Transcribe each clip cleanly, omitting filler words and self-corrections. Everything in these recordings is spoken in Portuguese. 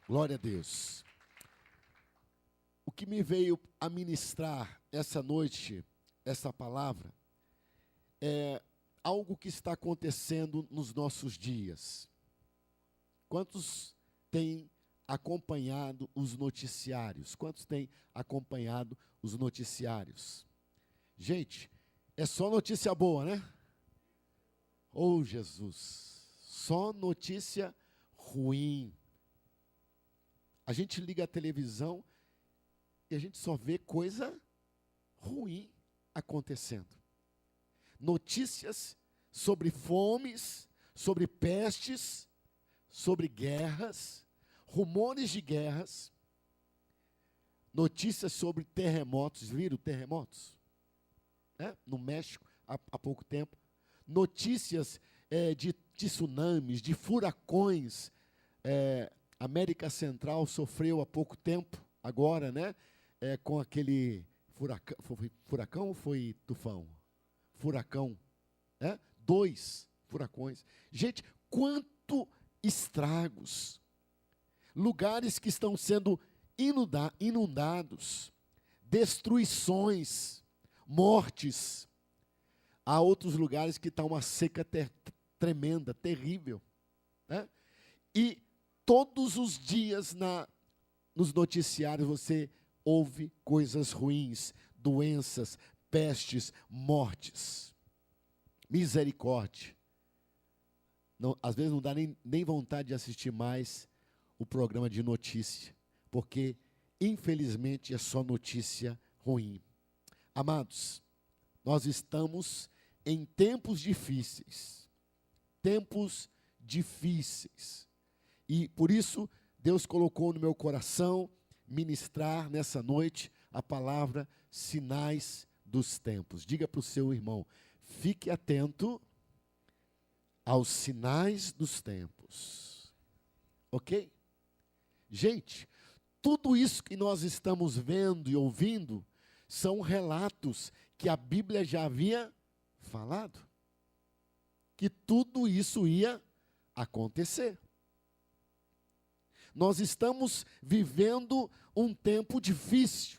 Glória a Deus. O que me veio a ministrar essa noite, essa palavra, é algo que está acontecendo nos nossos dias. Quantos têm acompanhado os noticiários? Quantos têm acompanhado os noticiários? Gente, é só notícia boa, né? Oh, Jesus, só notícia ruim. A gente liga a televisão e a gente só vê coisa ruim acontecendo. Notícias sobre fomes, sobre pestes, sobre guerras, rumores de guerras, notícias sobre terremotos. Viram terremotos? No México, há pouco tempo. Notícias de tsunamis, de furacões. América Central sofreu há pouco tempo, agora, né? Com aquele furacão. Foi furacão ou foi tufão? Furacão. 2 furacões. Gente, quanto estragos. Lugares que estão sendo inundados. Destruições. Mortes. Há outros lugares que está uma seca tremenda, terrível. E todos os dias nos noticiários você ouve coisas ruins, doenças, pestes, mortes. Misericórdia. Não, às vezes não dá nem vontade de assistir mais o programa de notícia, porque, infelizmente, é só notícia ruim. Amados, nós estamos em tempos difíceis. Tempos difíceis. E, por isso, Deus colocou no meu coração ministrar nessa noite a palavra sinais dos tempos. Diga para o seu irmão, fique atento aos sinais dos tempos. Ok? Gente, tudo isso que nós estamos vendo e ouvindo são relatos que a Bíblia já havia falado. Que tudo isso ia acontecer. Nós estamos vivendo um tempo difícil.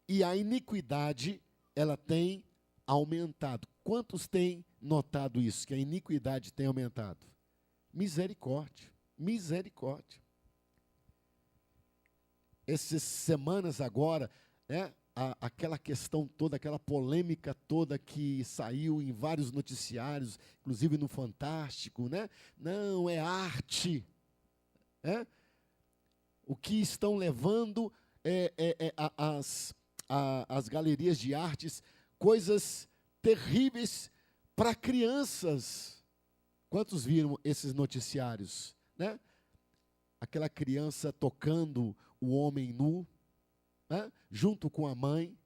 E a iniquidade, ela tem aumentado. Quantos têm notado isso? Que a iniquidade tem aumentado? Misericórdia. Misericórdia. Essas semanas agora, aquela questão toda, aquela polêmica toda que saiu em vários noticiários, inclusive no Fantástico, né? Não, é arte. O que estão levando as galerias de artes, coisas terríveis para crianças. Quantos viram esses noticiários? Né? Aquela criança tocando o homem nu, junto com a mãe.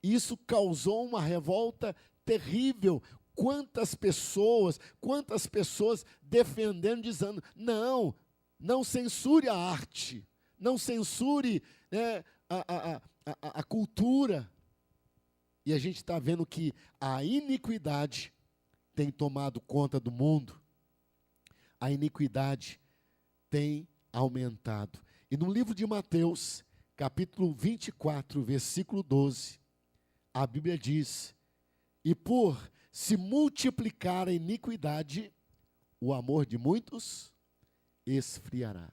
Isso causou uma revolta terrível. Quantas pessoas defendendo, dizendo, não censure a arte, não censure a cultura. E a gente está vendo que a iniquidade tem tomado conta do mundo. A iniquidade tem aumentado. E no livro de Mateus, capítulo 24, versículo 12, a Bíblia diz, e por se multiplicar a iniquidade, o amor de muitos esfriará.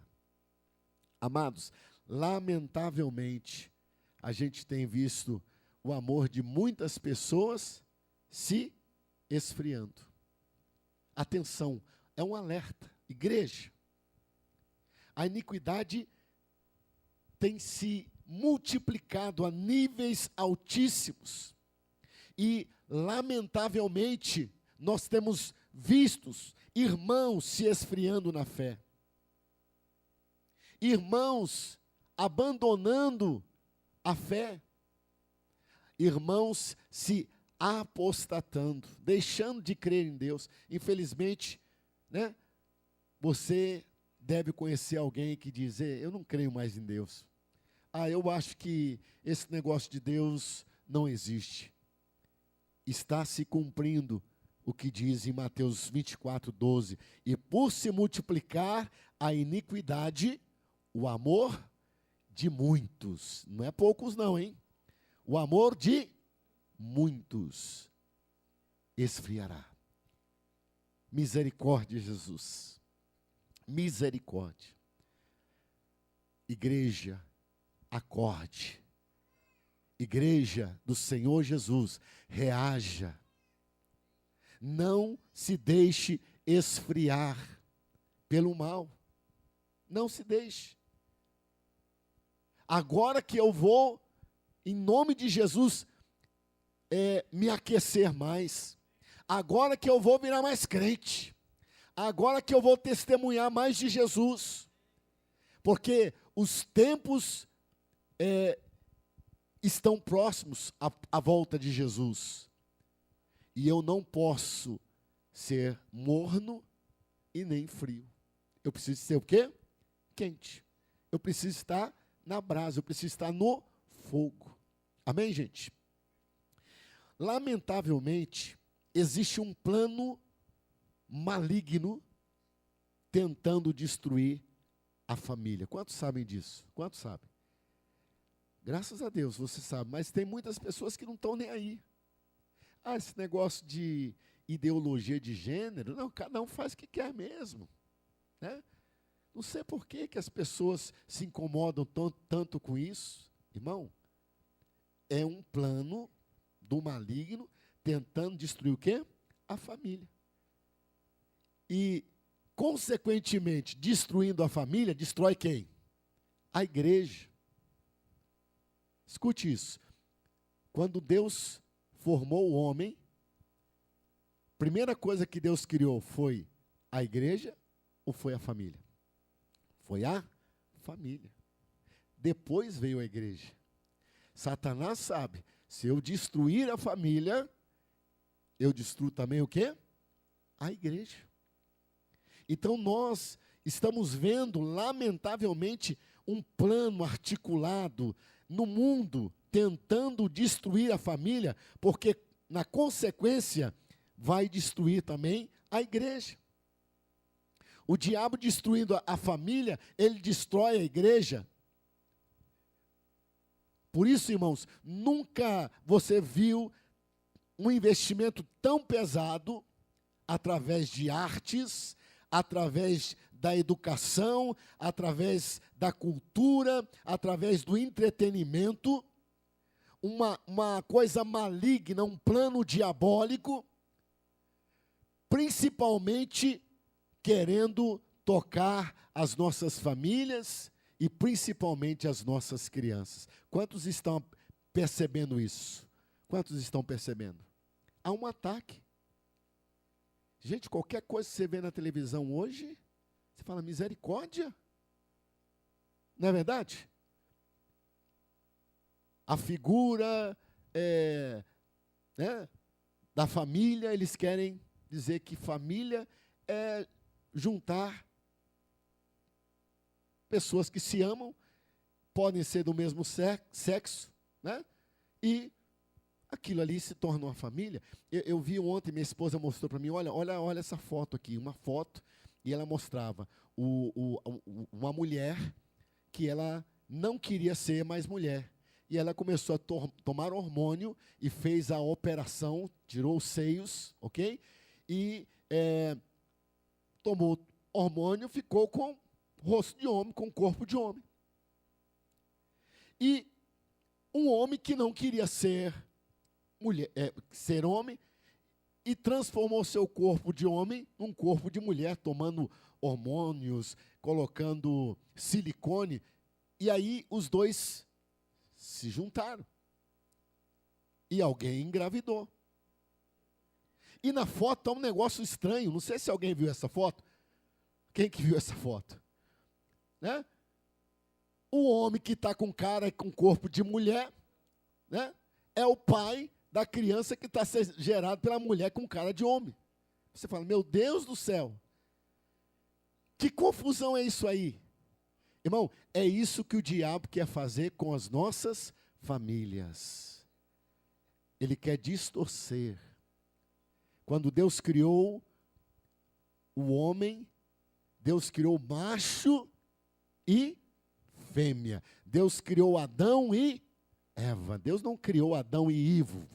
Amados, lamentavelmente, a gente tem visto o amor de muitas pessoas se esfriando. Atenção, é um alerta. Igreja, a iniquidade tem se multiplicado a níveis altíssimos. E, lamentavelmente, nós temos vistos irmãos se esfriando na fé. Irmãos abandonando a fé. Irmãos se apostatando, deixando de crer em Deus. Infelizmente, você deve conhecer alguém que diz, eu não creio mais em Deus. Eu acho que esse negócio de Deus não existe. Está se cumprindo o que diz em Mateus 24, 12. E por se multiplicar a iniquidade, o amor de muitos, não é poucos não, hein? O amor de muitos esfriará. Misericórdia, Jesus. Misericórdia. Igreja, acorde. Igreja do Senhor Jesus, reaja. Não se deixe esfriar pelo mal. Não se deixe. Agora que eu vou, em nome de Jesus, me aquecer mais. Agora que eu vou virar mais crente. Agora que eu vou testemunhar mais de Jesus. Porque os tempos estão próximos à volta de Jesus. E eu não posso ser morno e nem frio. Eu preciso ser o quê? Quente. Eu preciso estar na brasa, eu preciso estar no fogo. Amém, gente? Lamentavelmente, existe um plano maligno tentando destruir a família. Quantos sabem disso? Quantos sabem? Graças a Deus, você sabe, mas tem muitas pessoas que não estão nem aí. Esse negócio de ideologia de gênero, não, cada um faz o que quer mesmo, né? Não sei por que as pessoas se incomodam tanto com isso. Irmão, é um plano do maligno tentando destruir o quê? A família. E, consequentemente, destruindo a família, destrói quem? A igreja. Escute isso. Quando Deus formou o homem, a primeira coisa que Deus criou foi a igreja ou foi a família? Foi a família. Depois veio a igreja. Satanás sabe, se eu destruir a família, eu destruo também o quê? A igreja. Então nós estamos vendo, lamentavelmente, um plano articulado no mundo tentando destruir a família, porque na consequência vai destruir também a igreja. O diabo destruindo a família, ele destrói a igreja. Por isso, irmãos, nunca você viu um investimento tão pesado através de artes, através da educação, através da cultura, através do entretenimento, uma coisa maligna, um plano diabólico, principalmente querendo tocar as nossas famílias e principalmente as nossas crianças. Quantos estão percebendo isso? Quantos estão percebendo? Há um ataque. Gente, qualquer coisa que você vê na televisão hoje, você fala, misericórdia. Não é verdade? A figura da família, eles querem dizer que família é juntar pessoas que se amam, podem ser do mesmo sexo, né? E aquilo ali se torna uma família. Eu vi ontem, minha esposa mostrou para mim, olha essa foto aqui, uma foto, e ela mostrava uma mulher que ela não queria ser mais mulher. E ela começou a tomar hormônio e fez a operação, tirou os seios, ok? E tomou hormônio, ficou com rosto de homem, com corpo de homem. E um homem que não queria ser mulher, ser homem, e transformou seu corpo de homem num corpo de mulher, tomando hormônios, colocando silicone, e aí os dois se juntaram. E alguém engravidou. E na foto está um negócio estranho, não sei se alguém viu essa foto. Quem que viu essa foto? Né? O homem que está com cara e com corpo de mulher, né, é o pai da criança que está sendo gerado pela mulher com cara de homem. Você fala, meu Deus do céu, que confusão é isso aí? Irmão, é isso que o diabo quer fazer com as nossas famílias. Ele quer distorcer. Quando Deus criou o homem, Deus criou macho e fêmea. Deus criou Adão e Eva. Deus não criou Adão e Ivo.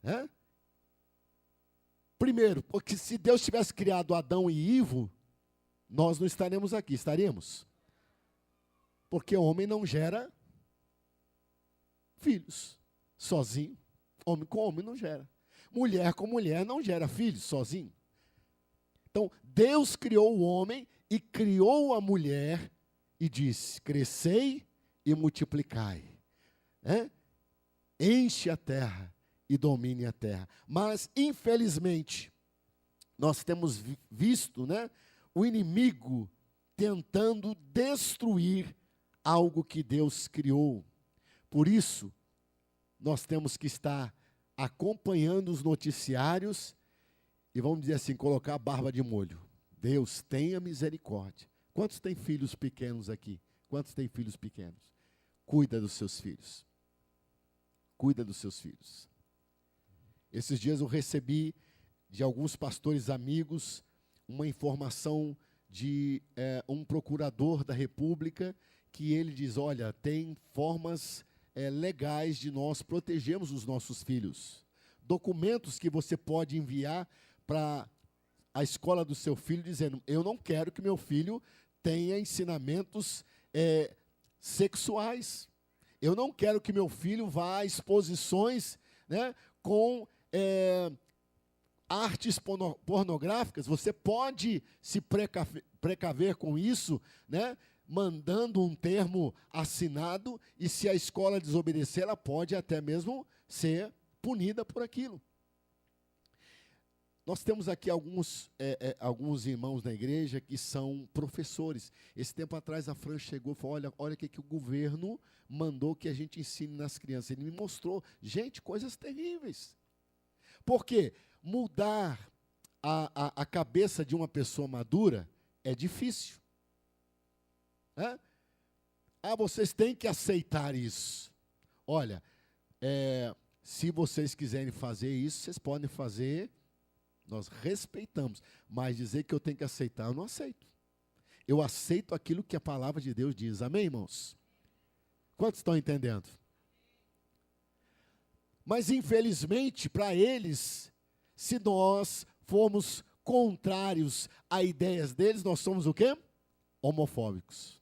É? Primeiro, porque se Deus tivesse criado Adão e Ivo, nós não estaremos aqui, estaríamos? Porque o homem não gera filhos sozinho. Homem com homem não gera. Mulher com mulher não gera filhos sozinho. Então, Deus criou o homem e criou a mulher e disse: crescei e multiplicai. Enche a terra e domine a terra. Mas, infelizmente, nós temos visto, o inimigo tentando destruir algo que Deus criou. Por isso, nós temos que estar acompanhando os noticiários e, vamos dizer assim, colocar a barba de molho. Deus tenha misericórdia. Quantos têm filhos pequenos aqui? Quantos têm filhos pequenos? Cuida dos seus filhos. Cuida dos seus filhos. Esses dias eu recebi de alguns pastores amigos uma informação de um procurador da República que ele diz: olha, tem formas legais de nós protegermos os nossos filhos. Documentos que você pode enviar para a escola do seu filho dizendo: eu não quero que meu filho tenha ensinamentos sexuais. Eu não quero que meu filho vá a exposições com artes pornográficas. Você pode se precaver com isso, mandando um termo assinado, e se a escola desobedecer, ela pode até mesmo ser punida por aquilo. Nós temos aqui alguns irmãos na igreja que são professores. Esse tempo atrás a Fran chegou e falou: olha o que o governo mandou que a gente ensine nas crianças. Ele me mostrou, gente, coisas terríveis. Por quê? Mudar a cabeça de uma pessoa madura é difícil. Vocês têm que aceitar isso. Olha, se vocês quiserem fazer isso, vocês podem fazer, nós respeitamos. Mas dizer que eu tenho que aceitar, eu não aceito. Eu aceito aquilo que a palavra de Deus diz. Amém, irmãos? Quantos estão entendendo? Mas, infelizmente, para eles, se nós formos contrários a ideias deles, nós somos o quê? Homofóbicos.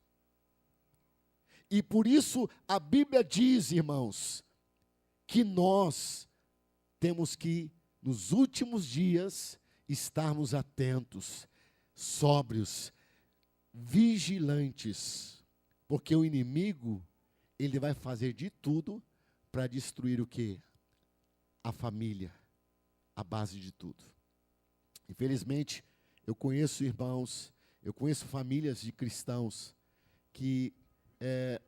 E por isso a Bíblia diz, irmãos, que nós temos que, nos últimos dias, estarmos atentos, sóbrios, vigilantes, porque o inimigo, ele vai fazer de tudo para destruir o quê? A família, a base de tudo. Infelizmente, eu conheço irmãos, eu conheço famílias de cristãos que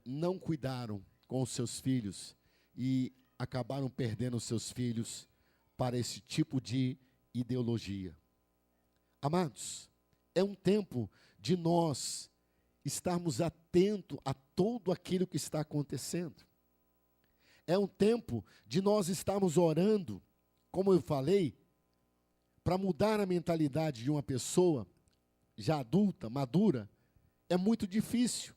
não cuidaram com os seus filhos e acabaram perdendo os seus filhos para esse tipo de ideologia. Amados, é um tempo de nós estarmos atentos a tudo aquilo que está acontecendo. É um tempo de nós estarmos orando, como eu falei, para mudar a mentalidade de uma pessoa já adulta, madura, é muito difícil.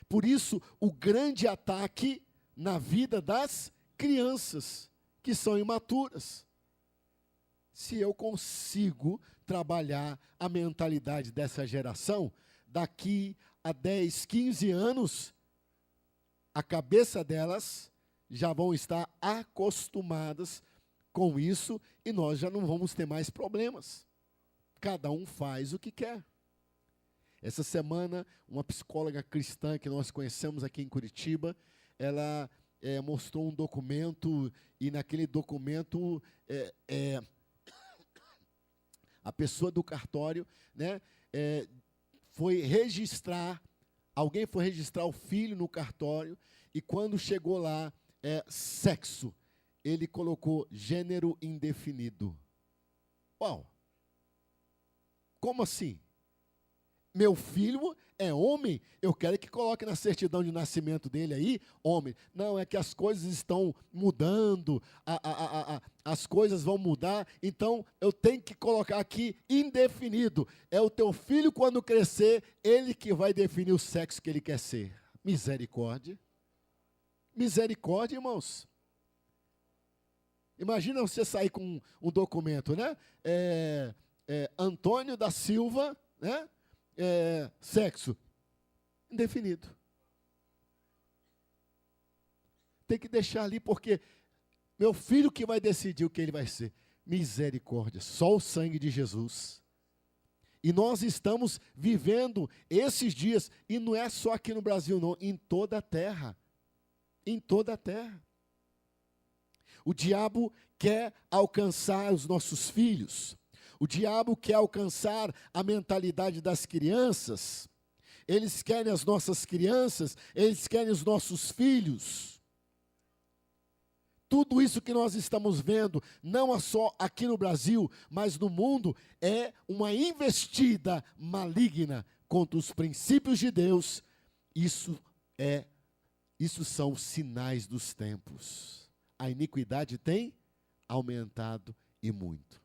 Por isso, o grande ataque na vida das crianças, que são imaturas. Se eu consigo trabalhar a mentalidade dessa geração, daqui a 10, 15 anos, a cabeça delas já vão estar acostumadas com isso e nós já não vamos ter mais problemas. Cada um faz o que quer. Essa semana, uma psicóloga cristã que nós conhecemos aqui em Curitiba, ela mostrou um documento e naquele documento a pessoa do cartório foi registrar, alguém foi registrar o filho no cartório e quando chegou lá, sexo, ele colocou gênero indefinido. Uau! Como assim? meu filho é homem, eu quero que coloque na certidão de nascimento dele aí, homem. Não, é que as coisas estão mudando, as coisas vão mudar, então eu tenho que colocar aqui indefinido. É o teu filho, quando crescer, ele que vai definir o sexo que ele quer ser. Misericórdia. Misericórdia, irmãos. Imagina você sair com um documento, né? Antônio da Silva, né? Sexo indefinido. Tem que deixar ali, porque meu filho que vai decidir o que ele vai ser. Misericórdia, só o sangue de Jesus. E nós estamos vivendo esses dias, e não é só aqui no Brasil, não, em toda a terra. Em toda a terra. O diabo quer alcançar os nossos filhos. O diabo quer alcançar a mentalidade das crianças. Eles querem as nossas crianças, eles querem os nossos filhos. Tudo isso que nós estamos vendo, não só aqui no Brasil, mas no mundo, é uma investida maligna contra os princípios de Deus. Isso são sinais dos tempos. A iniquidade tem aumentado e muito.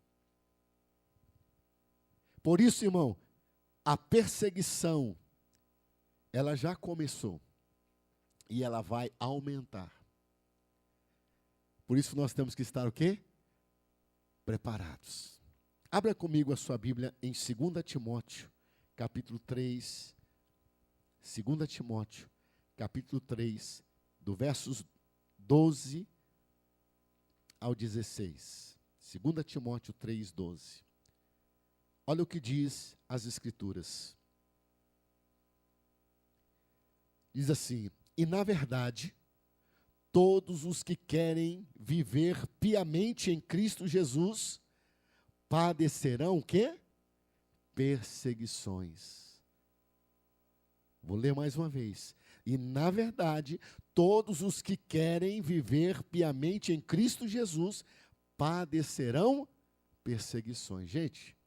Por isso, irmão, a perseguição, ela já começou e ela vai aumentar. Por isso nós temos que estar o quê? Preparados. Abra comigo a sua Bíblia em 2 Timóteo, capítulo 3. 2 Timóteo, capítulo 3, do versos 12 ao 16. 2 Timóteo 3, 12. Olha o que diz as Escrituras. Diz assim: e na verdade, todos os que querem viver piamente em Cristo Jesus padecerão o quê? Perseguições. Vou ler mais uma vez. E na verdade, todos os que querem viver piamente em Cristo Jesus padecerão perseguições. Gente,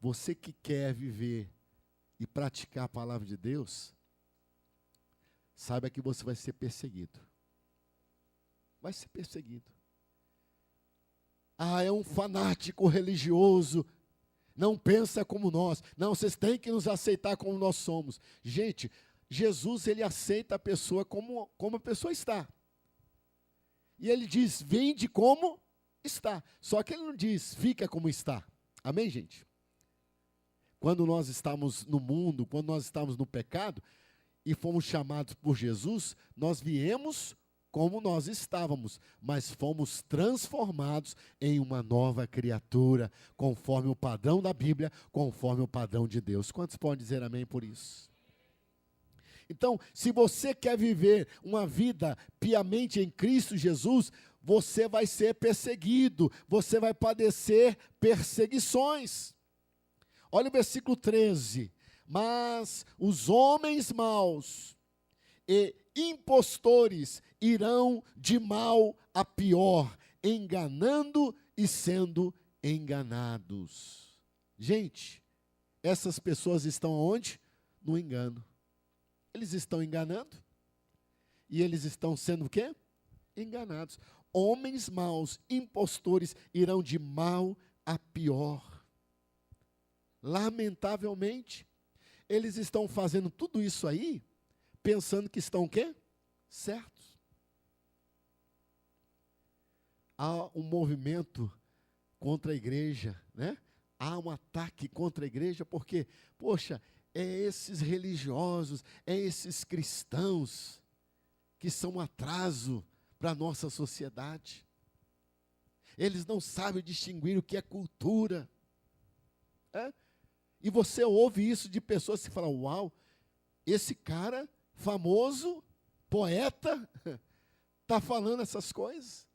você que quer viver e praticar a palavra de Deus, saiba que você vai ser perseguido. Vai ser perseguido. Ah, é um fanático religioso, não pensa como nós. Não, vocês têm que nos aceitar como nós somos. Gente, Jesus, ele aceita a pessoa como a pessoa está. E ele diz, vinde como está. Só que ele não diz, fica como está. Amém, gente? Quando nós estamos no mundo, quando nós estamos no pecado, e fomos chamados por Jesus, nós viemos como nós estávamos, mas fomos transformados em uma nova criatura, conforme o padrão da Bíblia, conforme o padrão de Deus. Quantos podem dizer amém por isso? Então, se você quer viver uma vida piamente em Cristo Jesus, você vai ser perseguido, você vai padecer perseguições. Olha o versículo 13. Mas os homens maus e impostores irão de mal a pior, enganando e sendo enganados. Gente, essas pessoas estão onde? No engano. Eles estão enganando e eles estão sendo o quê? Enganados. Homens maus, impostores, irão de mal a pior. Lamentavelmente, eles estão fazendo tudo isso aí, pensando que estão o quê? Certos. Há um movimento contra a igreja, né? Há um ataque contra a igreja, porque, poxa, é esses religiosos, é esses cristãos que são um atraso para a nossa sociedade. Eles não sabem distinguir o que é cultura. E você ouve isso de pessoas que falam, uau, esse cara famoso, poeta, está falando essas coisas.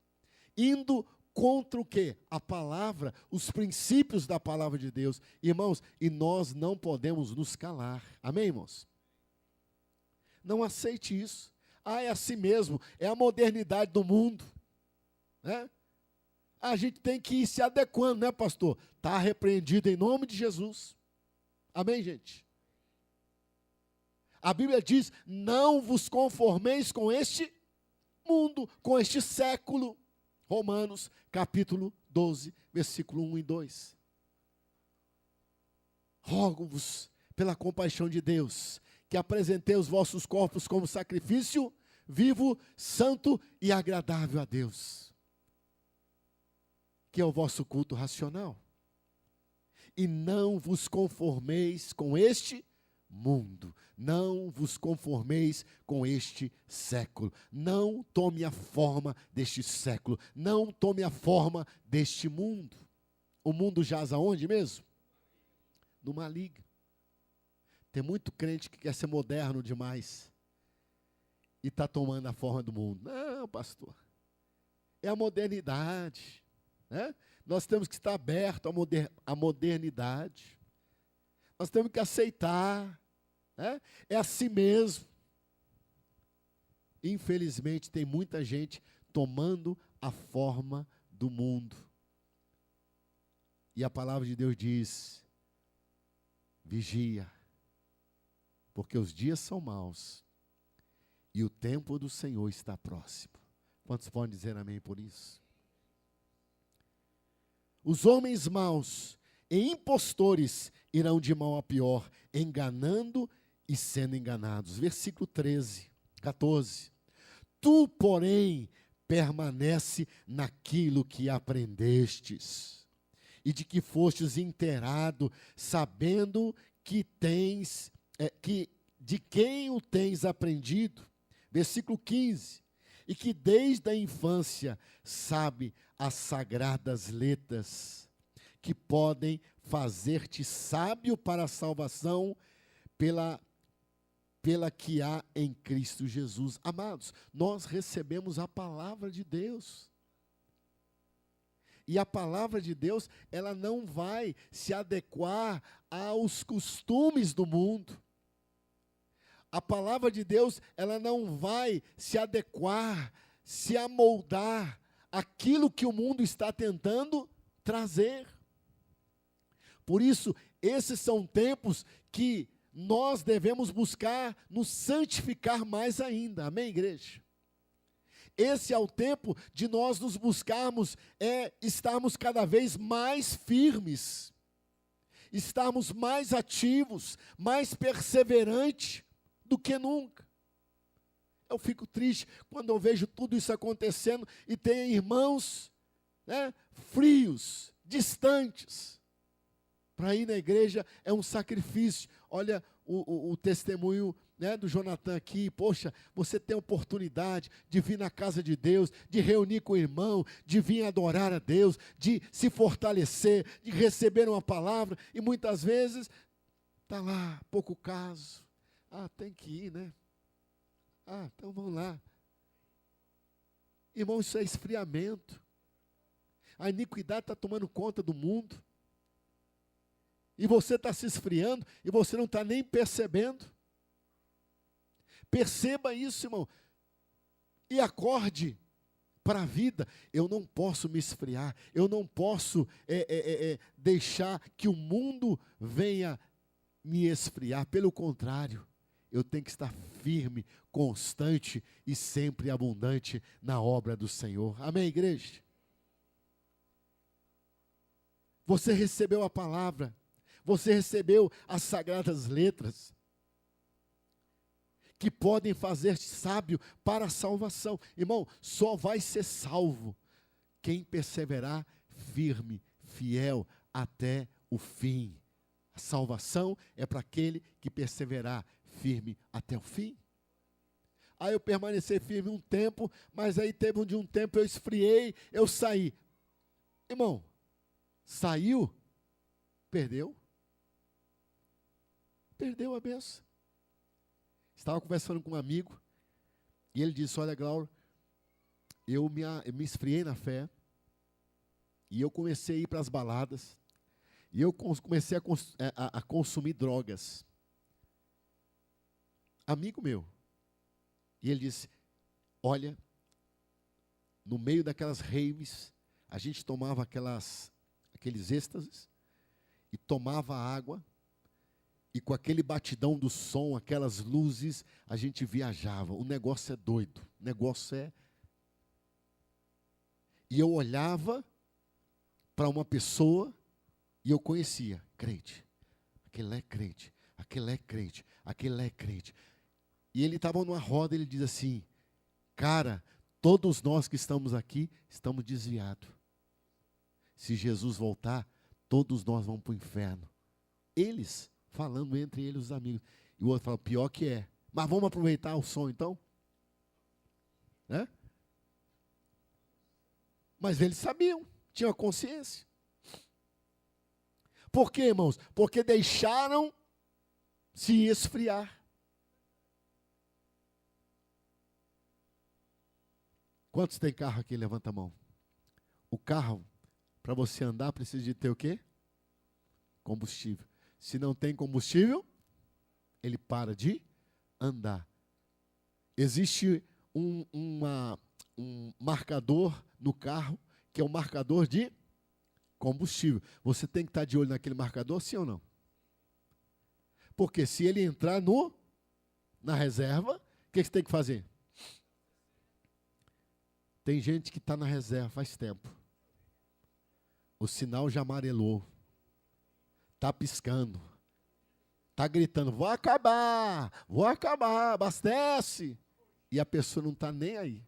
Indo contra o quê? A palavra, os princípios da palavra de Deus. Irmãos, e nós não podemos nos calar. Amém, irmãos? Não aceite isso. Ah, é assim mesmo, é a modernidade do mundo. Né? A gente tem que ir se adequando, né, pastor? Está repreendido em nome de Jesus. Amém, gente? A Bíblia diz: não vos conformeis com este mundo, com este século. Romanos, capítulo 12, versículo 1 e 2. Rogo-vos, pela compaixão de Deus, que apresentei os vossos corpos como sacrifício vivo, santo e agradável a Deus, que é o vosso culto racional. E não vos conformeis com este mundo, não vos conformeis com este século, não tome a forma deste século, não tome a forma deste mundo. O mundo jaz aonde mesmo? No maligno. Tem muito crente que quer ser moderno demais e está tomando a forma do mundo. Não, pastor, é a modernidade, né? Nós temos que estar abertos à modernidade. Nós temos que aceitar, né? É assim mesmo. Infelizmente, tem muita gente tomando a forma do mundo. E a palavra de Deus diz: vigia, porque os dias são maus e o tempo do Senhor está próximo. Quantos podem dizer amém por isso? Os homens maus e impostores irão de mal a pior, enganando e sendo enganados. Versículo 14. Tu, porém, permanece naquilo que aprendestes e de que fostes inteirado, sabendo que tens, de quem o tens aprendido. Versículo 15. E que desde a infância sabe as sagradas letras, que podem fazer-te sábio para a salvação pela que há em Cristo Jesus. Amados, nós recebemos a palavra de Deus. E a palavra de Deus, ela não vai se adequar aos costumes do mundo. A palavra de Deus, ela não vai se adequar, se amoldar àquilo que o mundo está tentando trazer. Por isso, esses são tempos que nós devemos buscar nos santificar mais ainda. Amém, igreja? Esse é o tempo de nós nos buscarmos, estarmos cada vez mais firmes, estarmos mais ativos, mais perseverantes do que nunca. Eu fico triste quando eu vejo tudo isso acontecendo e tem irmãos, né, frios, distantes. Para ir na igreja é um sacrifício. Olha o testemunho, né, do Jonathan aqui. Poxa, você tem a oportunidade de vir na casa de Deus, de reunir com o irmão, de vir adorar a Deus, de se fortalecer, de receber uma palavra, e muitas vezes está lá, pouco caso. Tem que ir, né? Então vamos lá. Irmão, isso é esfriamento. A iniquidade está tomando conta do mundo. E você está se esfriando e você não está nem percebendo. Perceba isso, irmão. E acorde para a vida. Eu não posso me esfriar. Eu não posso deixar que o mundo venha me esfriar. Pelo contrário, eu tenho que estar firme, constante e sempre abundante na obra do Senhor. Amém, igreja? Você recebeu a palavra. Você recebeu as sagradas letras que podem fazer-te sábio para a salvação. Irmão, só vai ser salvo quem perseverar firme, fiel até o fim. A salvação é para aquele que perseverar firme até o fim. Aí eu permaneci firme um tempo, mas aí teve um tempo eu esfriei, eu saí. Irmão, saiu, perdeu. Perdeu a benção. Estava conversando com um amigo e ele disse: olha, Glauro, eu me esfriei na fé e eu comecei a ir para as baladas e eu comecei a consumir drogas. Amigo meu. E ele disse: olha, no meio daquelas raves, a gente tomava aqueles êxtases e tomava água. E com aquele batidão do som, aquelas luzes, a gente viajava. O negócio é doido. O negócio é... E eu olhava para uma pessoa e eu conhecia, crente. Aquele é crente, aquele é crente, aquele é crente. E ele estava numa roda, ele diz assim, cara, todos nós que estamos aqui, estamos desviados. Se Jesus voltar, todos nós vamos para o inferno. Eles, falando entre eles os amigos. E o outro fala, pior que é. Mas vamos aproveitar o som então? Né? Mas eles sabiam, tinham a consciência. Por quê, irmãos? Porque deixaram se esfriar. Quantos tem carro aqui? Levanta a mão. O carro, para você andar, precisa de ter o quê? Combustível. Se não tem combustível, ele para de andar. Existe um marcador no carro, que é um marcador de combustível. Você tem que estar de olho naquele marcador, sim ou não? Porque se ele entrar na reserva, o que você tem que fazer? Tem gente que está na reserva faz tempo. O sinal já amarelou. Está piscando. Está gritando, vou acabar, abastece. E a pessoa não está nem aí.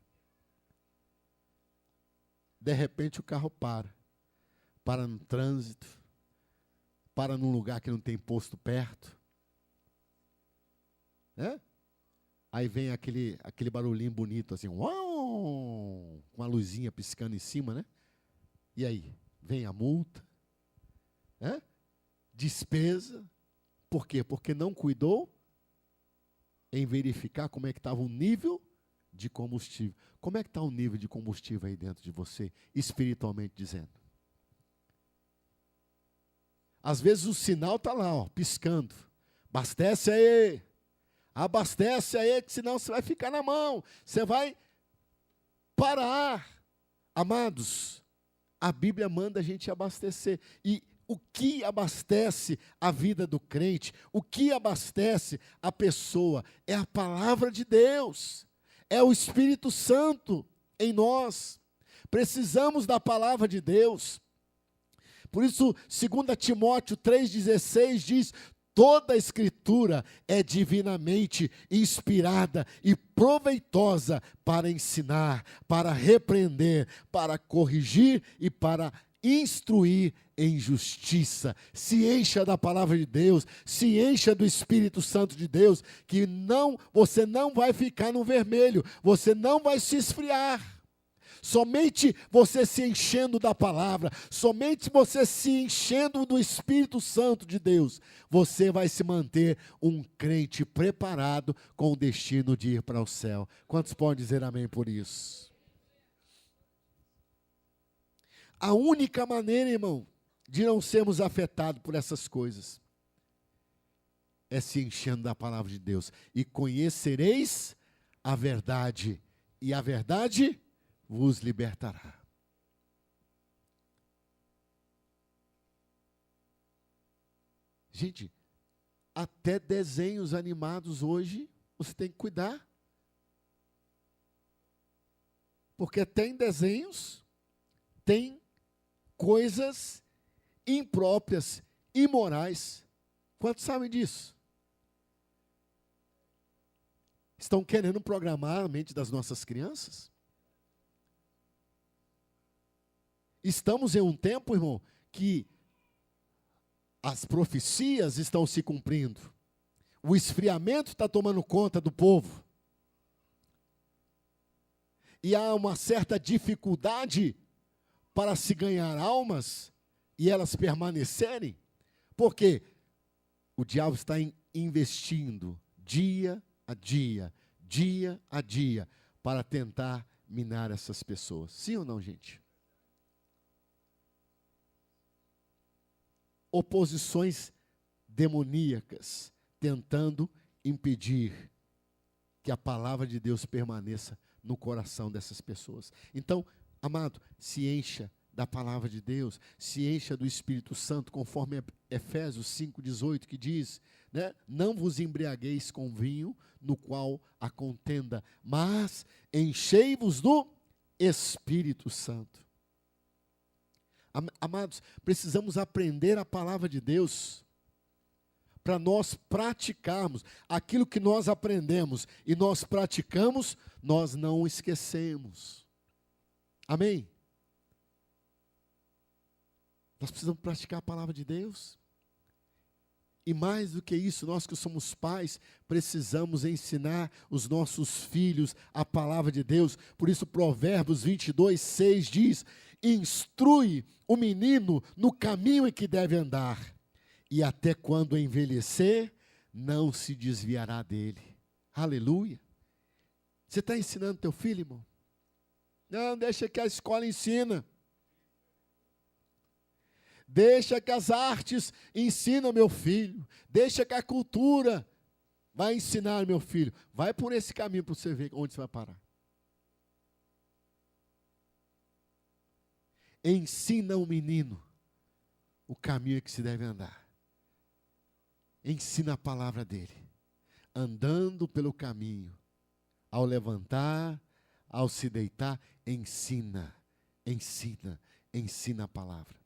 De repente o carro para no trânsito, para num lugar que não tem posto perto. Né? Aí vem aquele barulhinho bonito, assim, uau, com a luzinha piscando em cima, né? E aí? Vem a multa, né? Despesa. Por quê? Porque não cuidou em verificar como é que estava o nível de combustível. Como é que está o nível de combustível aí dentro de você, espiritualmente dizendo? Às vezes o sinal está lá, ó, piscando. Abastece aí, que senão você vai ficar na mão. Você vai parar. Amados, a Bíblia manda a gente abastecer. E o que abastece a vida do crente, o que abastece a pessoa, é a palavra de Deus. É o Espírito Santo em nós. Precisamos da palavra de Deus. Por isso, 2 Timóteo 3,16 diz, toda a Escritura é divinamente inspirada e proveitosa para ensinar, para repreender, para corrigir e para instruir em justiça. Se encha da palavra de Deus, se encha do Espírito Santo de Deus, que você não vai ficar no vermelho, você não vai se esfriar. Somente você se enchendo da palavra, somente você se enchendo do Espírito Santo de Deus, você vai se manter um crente preparado com o destino de ir para o céu. Quantos podem dizer amém por isso? A única maneira, irmão, de não sermos afetados por essas coisas é se enchendo da palavra de Deus. E conhecereis a verdade, e a verdade vos libertará. Gente, até desenhos animados hoje você tem que cuidar. Porque até em desenhos tem coisas impróprias, imorais. Quantos sabem disso? Estão querendo programar a mente das nossas crianças? Estamos em um tempo, irmão, que as profecias estão se cumprindo. O esfriamento está tomando conta do povo. E há uma certa dificuldade para se ganhar almas e elas permanecerem, porque o diabo está investindo dia a dia, para tentar minar essas pessoas. Sim ou não, gente? Oposições demoníacas tentando impedir que a palavra de Deus permaneça no coração dessas pessoas. Então, amado, se encha da palavra de Deus, se encha do Espírito Santo, conforme Efésios 5,18, que diz, né? Não vos embriagueis com vinho, no qual há contenda, mas enchei-vos do Espírito Santo. Amados, precisamos aprender a palavra de Deus, para nós praticarmos aquilo que nós aprendemos e nós praticamos, nós não esquecemos. Amém? Nós precisamos praticar a palavra de Deus. E mais do que isso, nós que somos pais, precisamos ensinar os nossos filhos a palavra de Deus. Por isso, Provérbios 22:6 diz: instrui o menino no caminho em que deve andar, e até quando envelhecer, não se desviará dele. Aleluia. Você está ensinando teu filho, irmão? Não, deixa que a escola ensina. Deixa que as artes ensinam meu filho. Deixa que a cultura vai ensinar meu filho. Vai por esse caminho para você ver onde você vai parar. Ensina o menino o caminho que se deve andar. Ensina a palavra dele. Andando pelo caminho. Ao levantar, ao se deitar, ensina a palavra.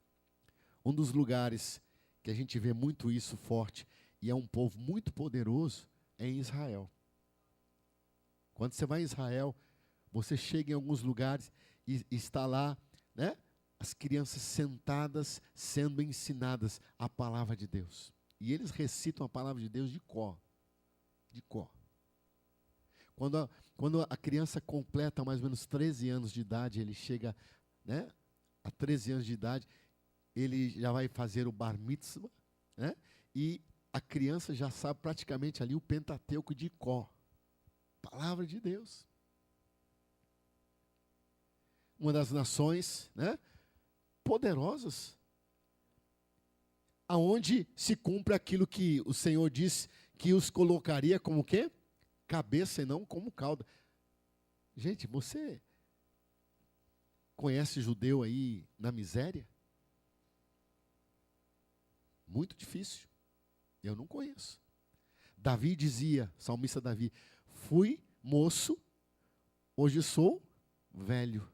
Um dos lugares que a gente vê muito isso forte, e é um povo muito poderoso, é em Israel. Quando você vai em Israel, você chega em alguns lugares e está lá, né, as crianças sentadas sendo ensinadas a palavra de Deus. E eles recitam a palavra de Deus de cor. De cor. Quando a criança completa mais ou menos 13 anos de idade, ele chega, né, a 13 anos de idade, ele já vai fazer o bar mitzvah, né, e a criança já sabe praticamente ali o Pentateuco de cor. Palavra de Deus. Uma das nações, né, poderosas, aonde se cumpre aquilo que o Senhor disse que os colocaria como o quê? Cabeça e não como cauda. Gente, você conhece judeu aí na miséria? Muito difícil. Eu não conheço. Davi dizia, salmista Davi, fui moço, hoje sou velho,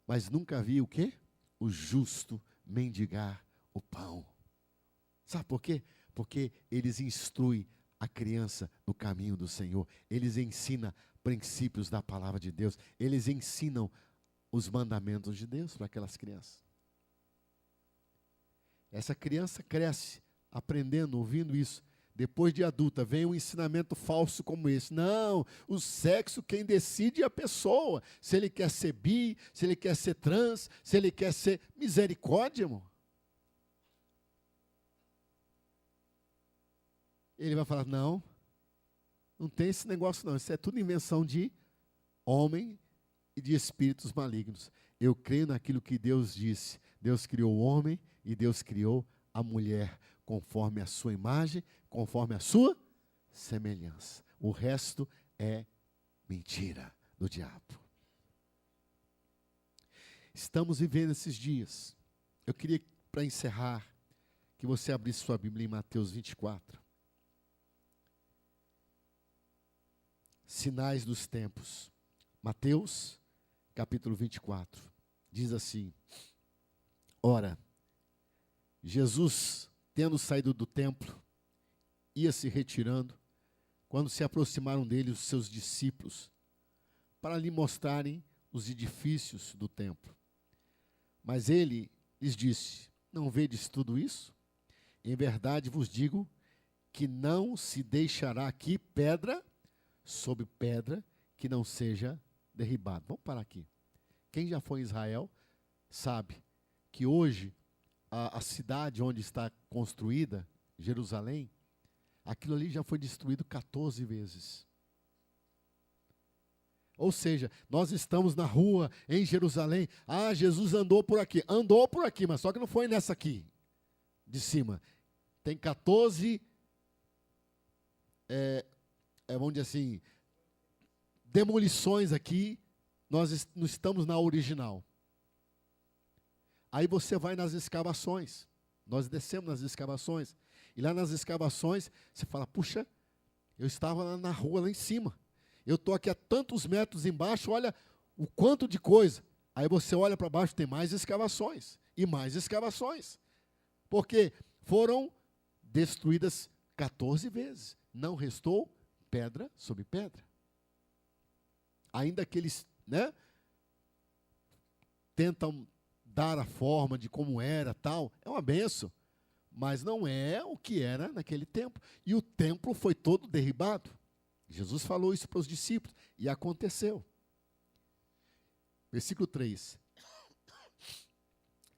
mas nunca vi o quê? O justo mendigar o pão. Sabe por quê? Porque eles instruem a criança no caminho do Senhor. Eles ensinam princípios da palavra de Deus. Eles ensinam os mandamentos de Deus para aquelas crianças. Essa criança cresce aprendendo, ouvindo isso. Depois de adulta, vem um ensinamento falso como esse. Não, o sexo quem decide é a pessoa. Se ele quer ser bi, se ele quer ser trans, se ele quer ser... Misericórdia, irmão. Ele vai falar, não tem esse negócio não. Isso é tudo invenção de homem e de espíritos malignos. Eu creio naquilo que Deus disse. Deus criou o homem e Deus criou a mulher, conforme a sua imagem, conforme a sua semelhança. O resto é mentira do diabo. Estamos vivendo esses dias. Eu queria, para encerrar, que você abrisse sua Bíblia em Mateus 24. Sinais dos tempos. Mateus, capítulo 24. Diz assim: ora, Jesus, tendo saído do templo, ia se retirando, quando se aproximaram dele os seus discípulos, para lhe mostrarem os edifícios do templo. Mas ele lhes disse: não vedes tudo isso? Em verdade vos digo que não se deixará aqui pedra sobre pedra que não seja derribado. Vamos parar aqui. Quem já foi em Israel sabe que hoje a cidade onde está construída, Jerusalém, aquilo ali já foi destruído 14 vezes. Ou seja, nós estamos na rua em Jerusalém. Ah, Jesus andou por aqui, mas só que não foi nessa aqui, de cima. Tem 14, vamos dizer assim, demolições aqui, nós não estamos na original. Aí você vai nas escavações. Nós descemos nas escavações. E lá nas escavações, você fala, puxa, eu estava lá na rua, lá em cima. Eu estou aqui a tantos metros embaixo, olha o quanto de coisa. Aí você olha para baixo, tem mais escavações. E mais escavações. Porque foram destruídas 14 vezes. Não restou pedra sobre pedra. Ainda que eles, tentam dar a forma de como era, tal, é uma benção, mas não é o que era naquele tempo. E o templo foi todo derribado. Jesus falou isso para os discípulos, e aconteceu. Versículo 3.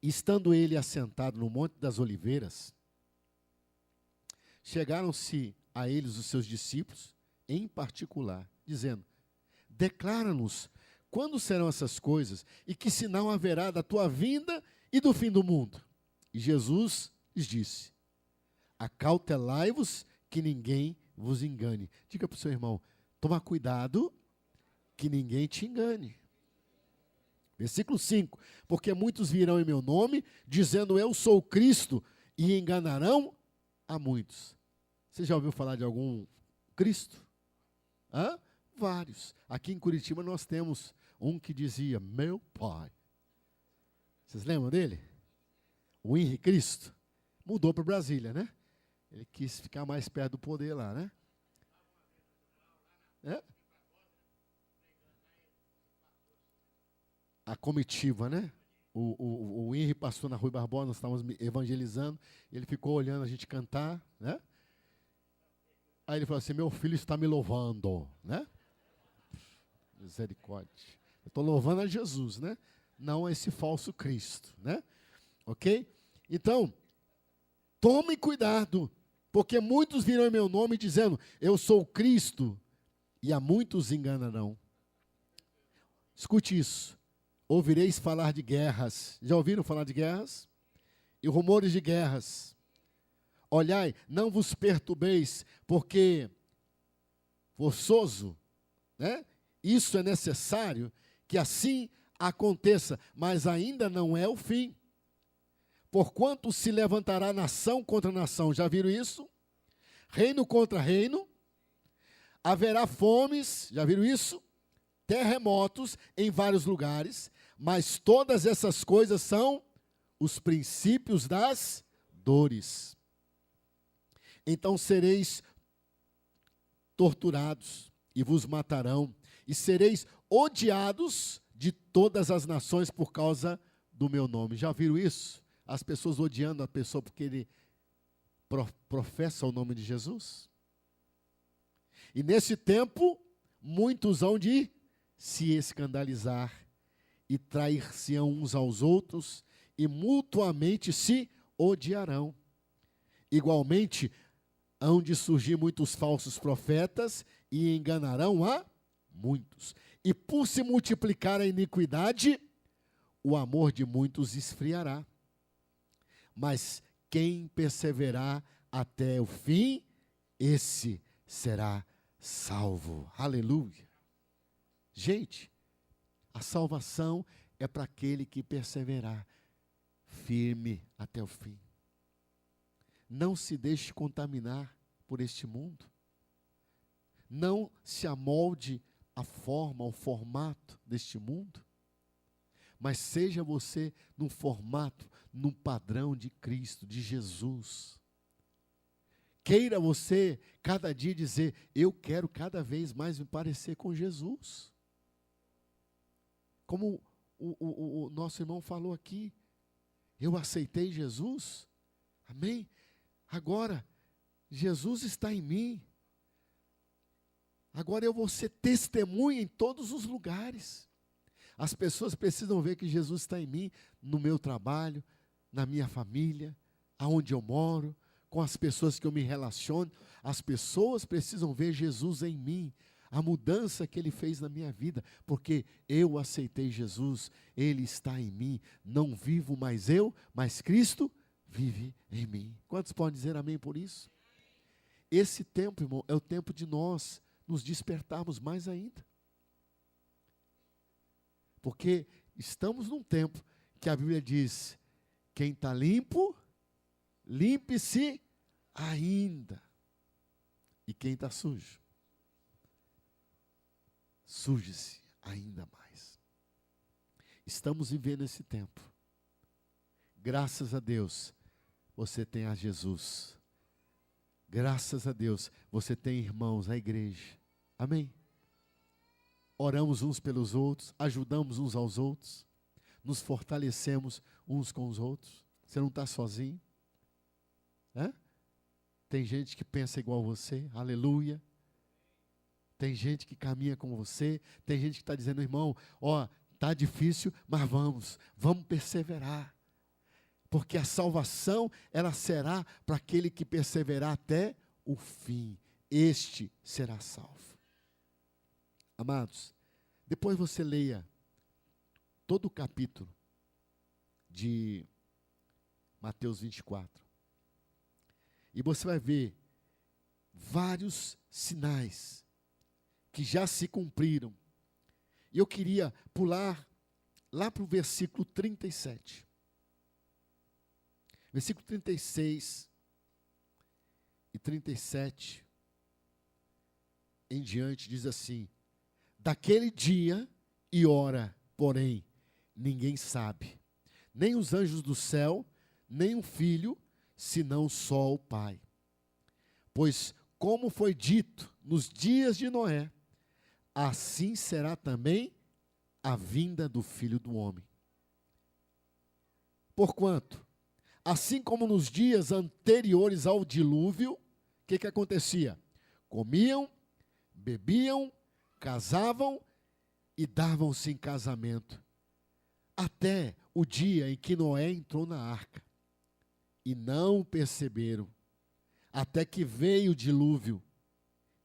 Estando ele assentado no Monte das Oliveiras, chegaram-se a eles os seus discípulos, em particular, dizendo, declara-nos quando serão essas coisas e que sinal haverá da tua vinda e do fim do mundo. E Jesus lhes disse, acautelai-vos que ninguém vos engane. Diga para o seu irmão, toma cuidado que ninguém te engane. Versículo 5, porque muitos virão em meu nome, dizendo eu sou o Cristo, e enganarão a muitos. Você já ouviu falar de algum Cristo? Hã? Vários. Aqui em Curitiba nós temos um que dizia, meu pai. Vocês lembram dele? O Henrique Cristo. Mudou para Brasília, né? Ele quis ficar mais perto do poder lá, né? A comitiva, né? O Henrique passou na Rui Barbosa, nós estávamos evangelizando, ele ficou olhando a gente cantar, né? Aí ele falou assim, meu filho está me louvando, né? Misericórdia. Eu estou louvando a Jesus, né? Não a esse falso Cristo, né? Ok? Então, tome cuidado, porque muitos virão em meu nome dizendo, eu sou o Cristo, e a muitos enganarão. Escute isso. Ouvireis falar de guerras. Já ouviram falar de guerras? E rumores de guerras. Olhai, não vos perturbeis, porque forçoso, né? Isso é necessário que assim aconteça, mas ainda não é o fim. Porquanto se levantará nação contra nação. Já viram isso? Reino contra reino. Haverá fomes. Já viram isso? Terremotos em vários lugares. Mas todas essas coisas são os princípios das dores. Então sereis torturados e vos matarão, e sereis odiados de todas as nações por causa do meu nome. Já viram isso? As pessoas odiando a pessoa porque ele professa o nome de Jesus? E nesse tempo, muitos hão de se escandalizar e trair-se-ão uns aos outros e mutuamente se odiarão. Igualmente, hão de surgir muitos falsos profetas e enganarão a muitos. E por se multiplicar a iniquidade, o amor de muitos esfriará. Mas quem perseverar até o fim, esse será salvo. Aleluia. Gente, a salvação é para aquele que perseverar firme até o fim. Não se deixe contaminar por este mundo. Não se amolde a forma, o formato deste mundo. Mas seja você num formato, num padrão de Cristo, de Jesus. Queira você, cada dia, dizer, eu quero cada vez mais me parecer com Jesus. Como o nosso irmão falou aqui, eu aceitei Jesus, amém? Agora, Jesus está em mim. Agora eu vou ser testemunha em todos os lugares. As pessoas precisam ver que Jesus está em mim, no meu trabalho, na minha família, aonde eu moro, com as pessoas que eu me relaciono. As pessoas precisam ver Jesus em mim, a mudança que Ele fez na minha vida, porque eu aceitei Jesus, Ele está em mim. Não vivo mais eu, mas Cristo vive em mim. Quantos podem dizer amém por isso? Esse tempo, irmão, é o tempo de nós nos despertarmos mais ainda. Porque estamos num tempo que a Bíblia diz Quem está limpo, limpe-se ainda. E quem está sujo, suje-se ainda mais. Estamos vivendo esse tempo. Graças a Deus, você tem a Jesus. Graças a Deus, você tem irmãos, a igreja. Amém? Oramos uns pelos outros, ajudamos uns aos outros, nos fortalecemos uns com os outros. Você não está sozinho. Tem gente que pensa igual a você, aleluia. Tem gente que caminha com você, tem gente que está dizendo, irmão, está difícil, mas vamos perseverar. Porque a salvação, ela será para aquele que perseverar até o fim. Este será salvo. Amados, depois você leia todo o capítulo de Mateus 24. E você vai ver vários sinais que já se cumpriram. E eu queria pular lá para o versículo 37. Versículo 36 e 37 em diante diz assim: daquele dia e hora, porém, ninguém sabe, nem os anjos do céu, nem o Filho, senão só o Pai. Pois, como foi dito nos dias de Noé, assim será também a vinda do Filho do Homem. Porquanto, assim como nos dias anteriores ao dilúvio, o que acontecia? Comiam, bebiam, casavam e davam-se em casamento, até o dia em que Noé entrou na arca. E não perceberam, até que veio o dilúvio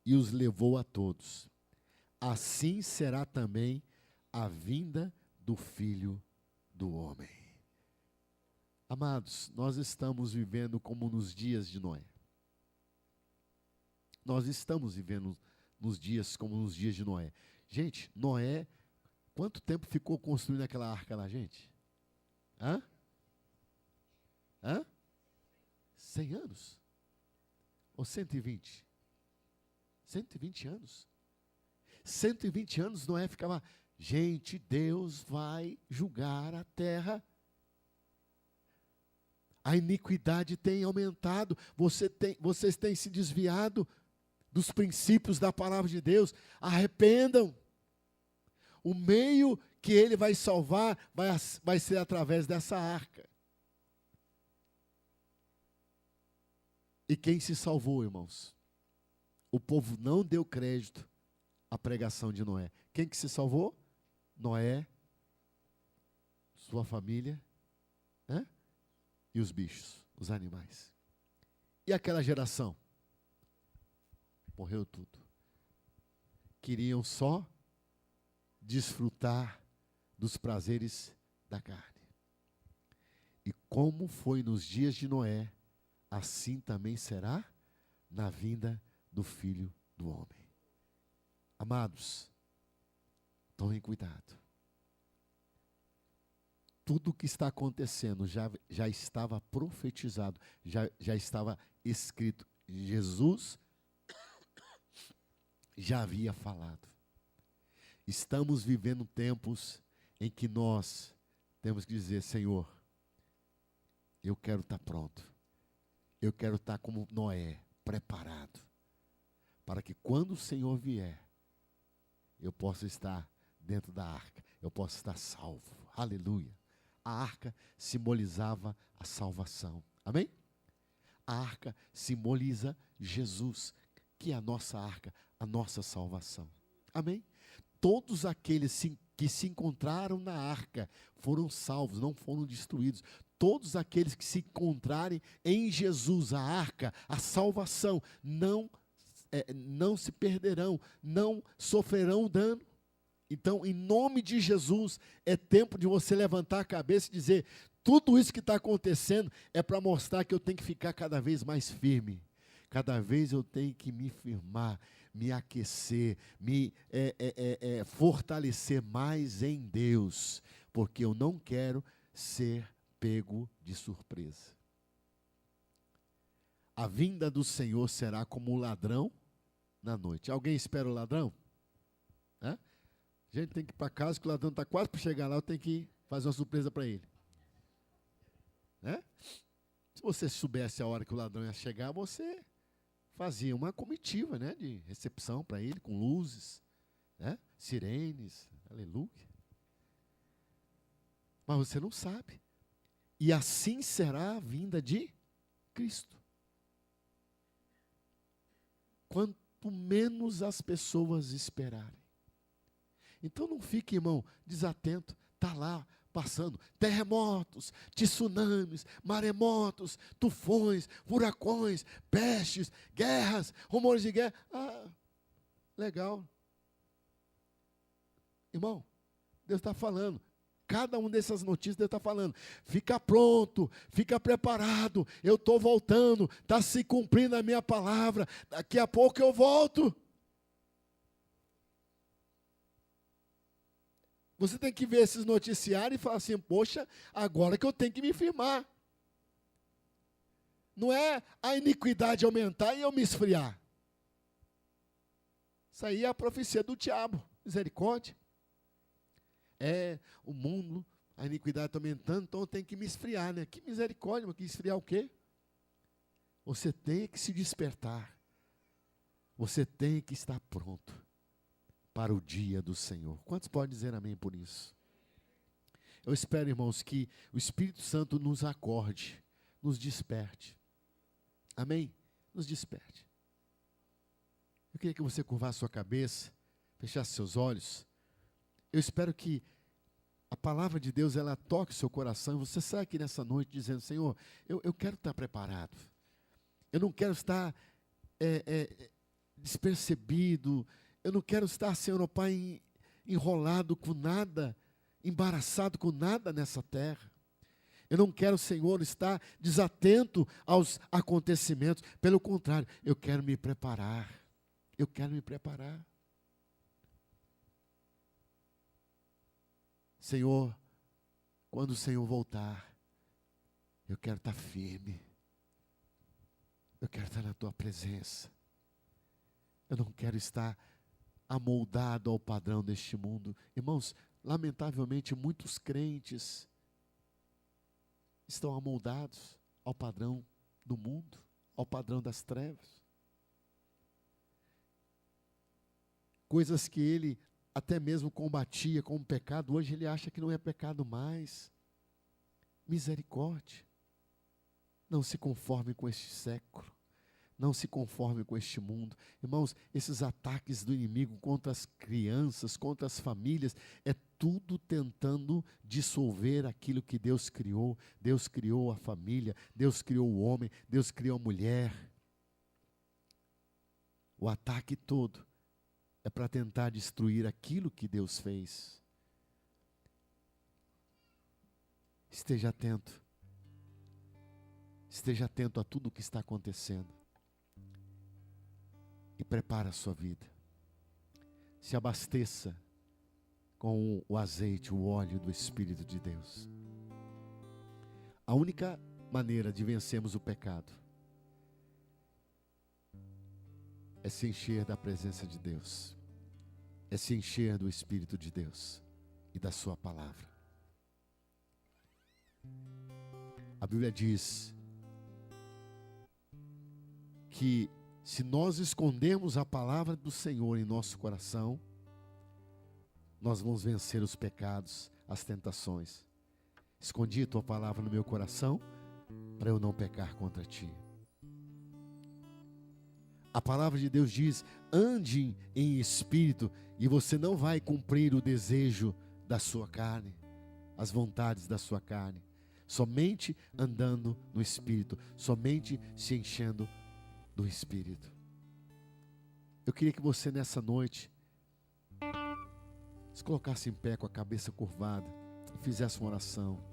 e os levou a todos. Assim será também a vinda do Filho do Homem. Amados, nós estamos vivendo como nos dias de Noé. Nós estamos vivendo nos dias como nos dias de Noé. Gente, Noé, quanto tempo ficou construindo aquela arca lá, gente? 100 anos? Ou 120? 120 anos. 120 anos Noé ficava, gente, Deus vai julgar a terra. A iniquidade tem aumentado, vocês têm se desviado dos princípios da palavra de Deus. Arrependam. O meio que ele vai salvar vai ser através dessa arca. E quem se salvou, irmãos? O povo não deu crédito à pregação de Noé. Quem que se salvou? Noé, sua família, e os bichos, os animais. E aquela geração? Morreu tudo. Queriam só desfrutar dos prazeres da carne. E como foi nos dias de Noé, assim também será na vinda do Filho do Homem. Amados, tomem cuidado. Tudo o que está acontecendo já estava profetizado, já estava escrito. Jesus já havia falado. Estamos vivendo tempos em que nós temos que dizer, Senhor, eu quero estar pronto. Eu quero estar como Noé, preparado, para que quando o Senhor vier, eu possa estar dentro da arca, eu possa estar salvo. Aleluia. A arca simbolizava a salvação. Amém? A arca simboliza Jesus, que é a nossa arca, a nossa salvação. Amém? Todos aqueles que se encontraram na arca foram salvos, não foram destruídos. Todos aqueles que se encontrarem em Jesus, a arca, a salvação, não se perderão, não sofrerão dano. Então, em nome de Jesus, é tempo de você levantar a cabeça e dizer, tudo isso que está acontecendo é para mostrar que eu tenho que ficar cada vez mais firme. Cada vez eu tenho que me firmar, me aquecer, me fortalecer mais em Deus, porque eu não quero ser pego de surpresa. A vinda do Senhor será como um ladrão na noite. Alguém espera o ladrão? A gente tem que ir para casa, que o ladrão está quase para chegar lá, eu tenho que fazer uma surpresa para ele. Se você soubesse a hora que o ladrão ia chegar, você fazia uma comitiva, de recepção para ele, com luzes, sirenes, aleluia. Mas você não sabe. E assim será a vinda de Cristo. Quanto menos as pessoas esperarem. Então não fique, irmão, desatento. Está lá, passando terremotos, tsunamis, maremotos, tufões, furacões, pestes, guerras, rumores de guerra. Legal. Irmão, Deus está falando. Cada uma dessas notícias Deus está falando. Fica pronto, fica preparado. Eu estou voltando, está se cumprindo a minha palavra. Daqui a pouco eu volto. Você tem que ver esses noticiários e falar assim, poxa, agora que eu tenho que me firmar. Não é a iniquidade aumentar e eu me esfriar. Isso aí é a profecia do diabo. Misericórdia. O mundo, a iniquidade está aumentando, então eu tenho que me esfriar, Que misericórdia, mas que esfriar o quê? Você tem que se despertar. Você tem que estar pronto para o dia do Senhor. Quantos podem dizer amém por isso? Eu espero, irmãos, que o Espírito Santo nos acorde, nos desperte. Amém? Nos desperte. Eu queria que você curvasse sua cabeça, fechasse seus olhos. Eu espero que a palavra de Deus, ela toque o seu coração, e você sai aqui nessa noite dizendo, Senhor, eu quero estar preparado. Eu não quero estar despercebido. Eu não quero estar, Senhor, ó Pai, enrolado com nada, embaraçado com nada nessa terra. Eu não quero, Senhor, estar desatento aos acontecimentos. Pelo contrário, eu quero me preparar. Eu quero me preparar. Senhor, quando o Senhor voltar, eu quero estar firme. Eu quero estar na Tua presença. Eu não quero estar amoldado ao padrão deste mundo. Irmãos, lamentavelmente muitos crentes estão amoldados ao padrão do mundo, ao padrão das trevas. Coisas que ele até mesmo combatia como pecado, hoje ele acha que não é pecado mais. Misericórdia. Não se conforme com este século. Não se conforme com este mundo. Irmãos, esses ataques do inimigo contra as crianças, contra as famílias, é tudo tentando dissolver aquilo que Deus criou. Deus criou a família, Deus criou o homem, Deus criou a mulher. O ataque todo é para tentar destruir aquilo que Deus fez. Esteja atento. Esteja atento a tudo o que está acontecendo. E prepare a sua vida. Se abasteça com o azeite, o óleo do Espírito de Deus. A única maneira de vencermos o pecado é se encher da presença de Deus. É se encher do Espírito de Deus e da sua palavra. A Bíblia diz que se nós escondermos a palavra do Senhor em nosso coração, nós vamos vencer os pecados, as tentações. Escondi a tua palavra no meu coração para eu não pecar contra ti. A palavra de Deus diz, ande em espírito e você não vai cumprir o desejo da sua carne, as vontades da sua carne. Somente andando no Espírito, somente se enchendo do Espírito. Eu queria que você nessa noite se colocasse em pé com a cabeça curvada e fizesse uma oração,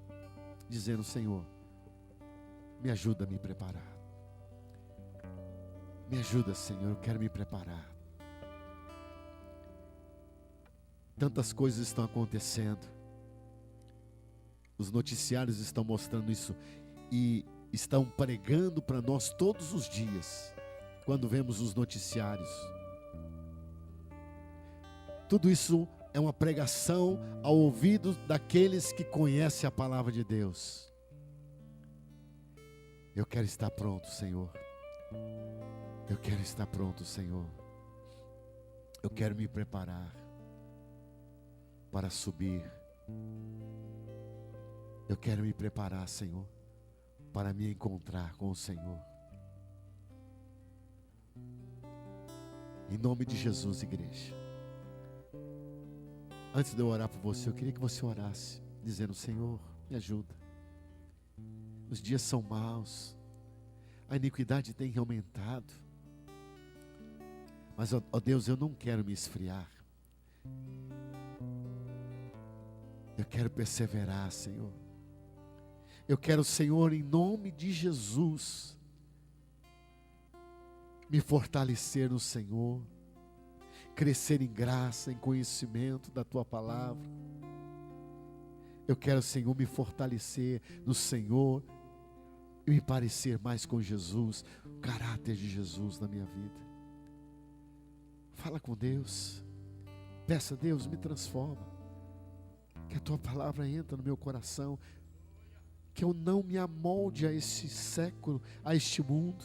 dizendo, Senhor, me ajuda a me preparar. Me ajuda, Senhor, eu quero me preparar. Tantas coisas estão acontecendo. Os noticiários estão mostrando isso e estão pregando para nós todos os dias, quando vemos os noticiários. Tudo isso é uma pregação ao ouvido daqueles que conhecem a palavra de Deus. Eu quero estar pronto, Senhor. Eu quero estar pronto, Senhor. Eu quero me preparar para subir. Eu quero me preparar, Senhor, para me encontrar com o Senhor. Em nome de Jesus, igreja. Antes de eu orar por você, eu queria que você orasse, dizendo: Senhor, me ajuda. Os dias são maus, a iniquidade tem aumentado. Mas, ó Deus, eu não quero me esfriar. Eu quero perseverar, Senhor. Eu quero, Senhor, em nome de Jesus, me fortalecer no Senhor, crescer em graça, em conhecimento da Tua palavra. Eu quero, Senhor, me fortalecer no Senhor e me parecer mais com Jesus, o caráter de Jesus na minha vida. Fala com Deus, peça a Deus, me transforma, que a Tua palavra entre no meu coração, que eu não me amolde a esse século, a este mundo,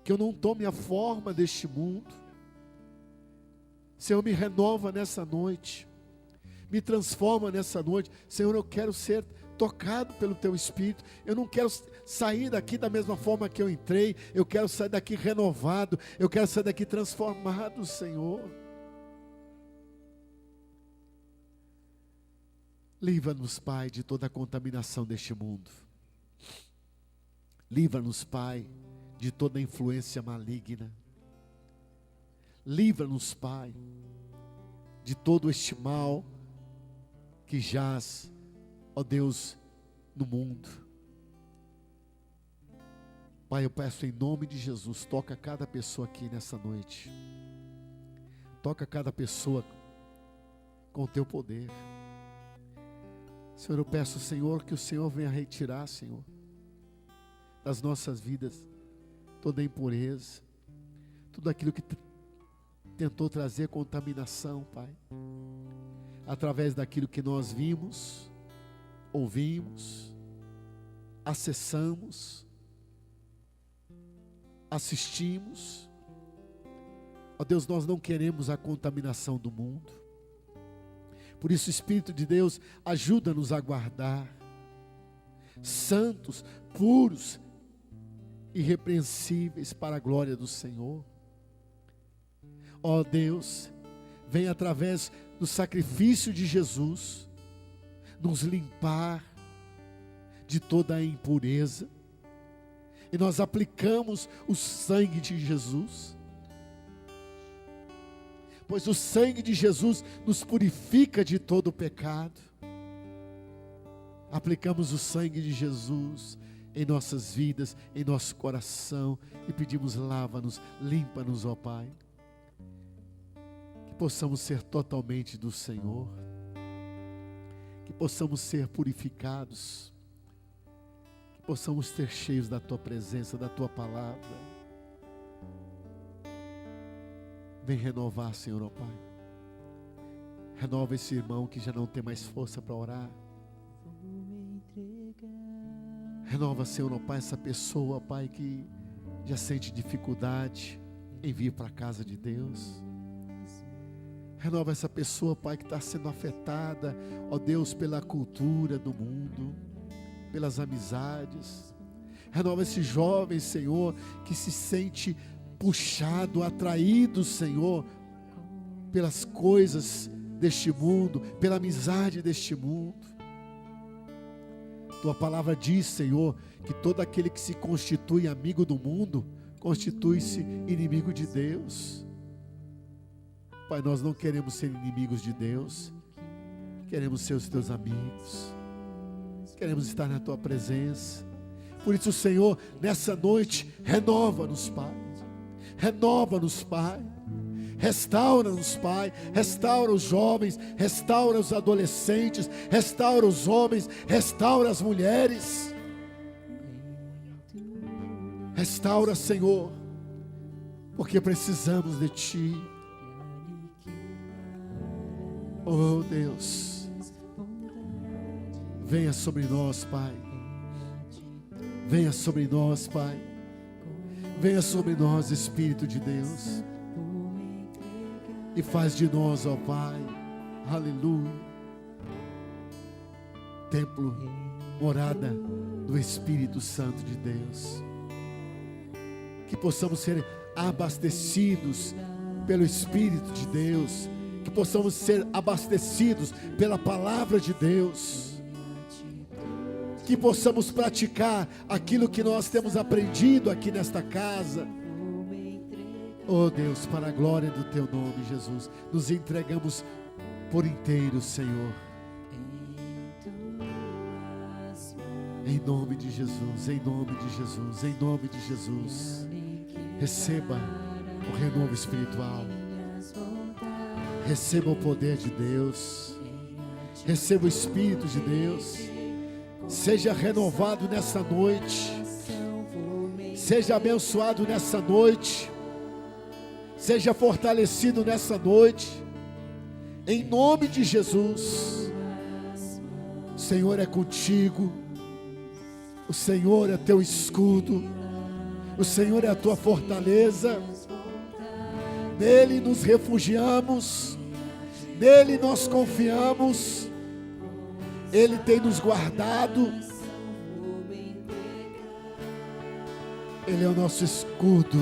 que eu não tome a forma deste mundo. Senhor, me renova nessa noite, me transforma nessa noite. Senhor, eu quero ser tocado pelo Teu Espírito. Eu não quero sair daqui da mesma forma que eu entrei. Eu quero sair daqui renovado. Eu quero sair daqui transformado, Senhor. Livra-nos, Pai, de toda a contaminação deste mundo. Livra-nos, Pai, de toda a influência maligna. Livra-nos, Pai, de todo este mal que jaz, ó Deus, no mundo. Pai, eu peço em nome de Jesus, toca cada pessoa aqui nessa noite. Toca cada pessoa com o Teu poder. Senhor, eu peço, Senhor, que o Senhor venha retirar, Senhor, das nossas vidas toda a impureza, tudo aquilo que tentou trazer contaminação, Pai, através daquilo que nós vimos, ouvimos, acessamos, assistimos. Ó Deus, nós não queremos a contaminação do mundo. Por isso, Espírito de Deus, ajuda-nos a guardar, santos, puros, irrepreensíveis para a glória do Senhor. Ó Deus, vem através do sacrifício de Jesus, nos limpar de toda a impureza, e nós aplicamos o sangue de Jesus, pois o sangue de Jesus nos purifica de todo o pecado. Aplicamos o sangue de Jesus em nossas vidas, em nosso coração, e pedimos: lava-nos, limpa-nos, ó Pai, que possamos ser totalmente do Senhor, que possamos ser purificados, que possamos ser cheios da Tua presença, da Tua palavra. Vem renovar, Senhor, ó Pai. Renova esse irmão que já não tem mais força para orar. Renova, Senhor, ó Pai, essa pessoa, ó Pai, que já sente dificuldade em vir para a casa de Deus. Renova essa pessoa, Pai, que está sendo afetada, ó Deus, pela cultura do mundo, pelas amizades. Renova esse jovem, Senhor, que se sente puxado, atraído, Senhor, pelas coisas deste mundo, pela amizade deste mundo. Tua palavra diz, Senhor, que todo aquele que se constitui amigo do mundo, constitui-se inimigo de Deus. Pai, nós não queremos ser inimigos de Deus, queremos ser os Teus amigos, queremos estar na Tua presença. Por isso, Senhor, nessa noite, renova-nos, Pai. Renova-nos, Pai. Restaura-nos, Pai. Restaura os jovens, restaura os adolescentes, restaura os homens, restaura as mulheres. Restaura, Senhor, porque precisamos de Ti. Oh Deus, venha sobre nós, Pai. Venha sobre nós, Pai. Venha sobre nós, Espírito de Deus, e faz de nós, ó Pai, aleluia, templo, morada do Espírito Santo de Deus. Que possamos ser abastecidos pelo Espírito de Deus, que possamos ser abastecidos pela palavra de Deus, que possamos praticar aquilo que nós temos aprendido aqui nesta casa. Oh Deus, para a glória do Teu nome, Jesus, nos entregamos por inteiro, Senhor, em nome de Jesus, em nome de Jesus, em nome de Jesus. Receba o renovo espiritual, receba o poder de Deus, receba o Espírito de Deus. Seja renovado nessa noite, seja abençoado nessa noite, seja fortalecido nessa noite, em nome de Jesus. O Senhor é contigo, o Senhor é teu escudo, o Senhor é a tua fortaleza. Nele nos refugiamos, nele nós confiamos. Ele tem nos guardado. Ele é o nosso escudo.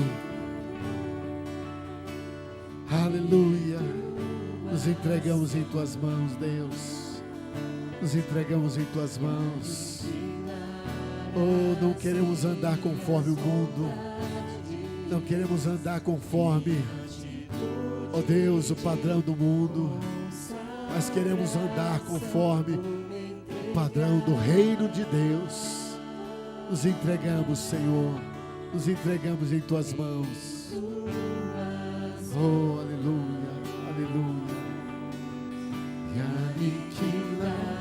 Aleluia. Nos entregamos em Tuas mãos, Deus. Nos entregamos em Tuas mãos. Oh, não queremos andar conforme o mundo. Não queremos andar conforme, oh Deus, o padrão do mundo. Mas queremos andar conforme o padrão do reino de Deus. Nos entregamos, Senhor. Nos entregamos em Tuas mãos. Oh, aleluia, aleluia. E aniquilar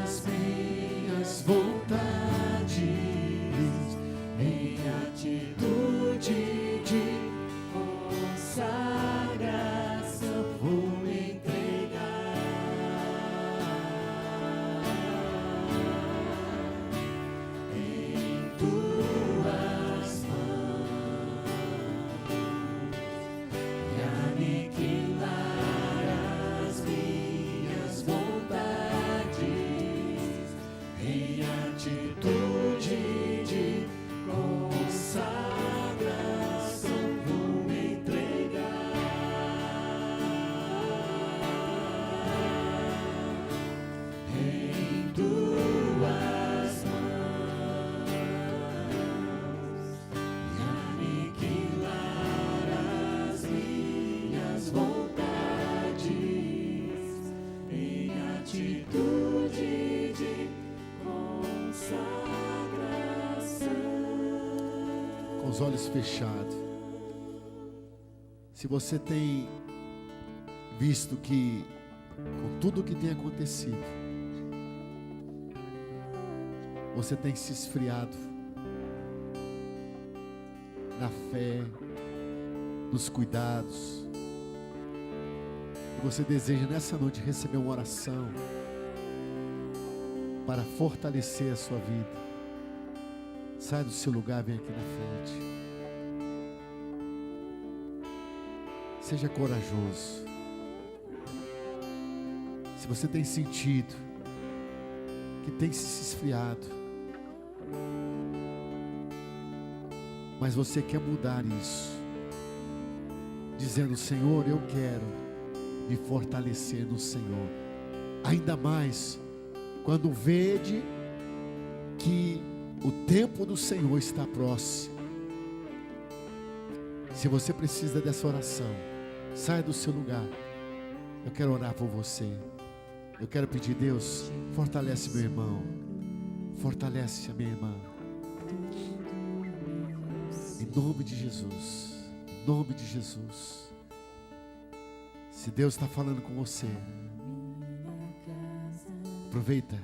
as minhas vontades em atitude de consagração, vou me entregar em Tuas mãos e aniquilar as minhas vontades em atitude de consagração, vou me entregar em Tuas mãos e aniquilar as minhas vontades em atitude de consagração. Com os olhos fechados, se você tem visto que, com tudo o que tem acontecido, você tem se esfriado na fé, nos cuidados, e você deseja nessa noite receber uma oração para fortalecer a sua vida, sai do seu lugar, vem aqui na frente. Seja corajoso. Se você tem sentido que tem se esfriado, mas você quer mudar isso, dizendo: Senhor, eu quero me fortalecer no Senhor, ainda mais quando vede que o tempo do Senhor está próximo. Se você precisa dessa oração, saia do seu lugar. Eu quero orar por você. Eu quero pedir: Deus, fortalece meu irmão, fortalece a minha irmã, em nome de Jesus, em nome de Jesus, Se Deus está falando com você, aproveita.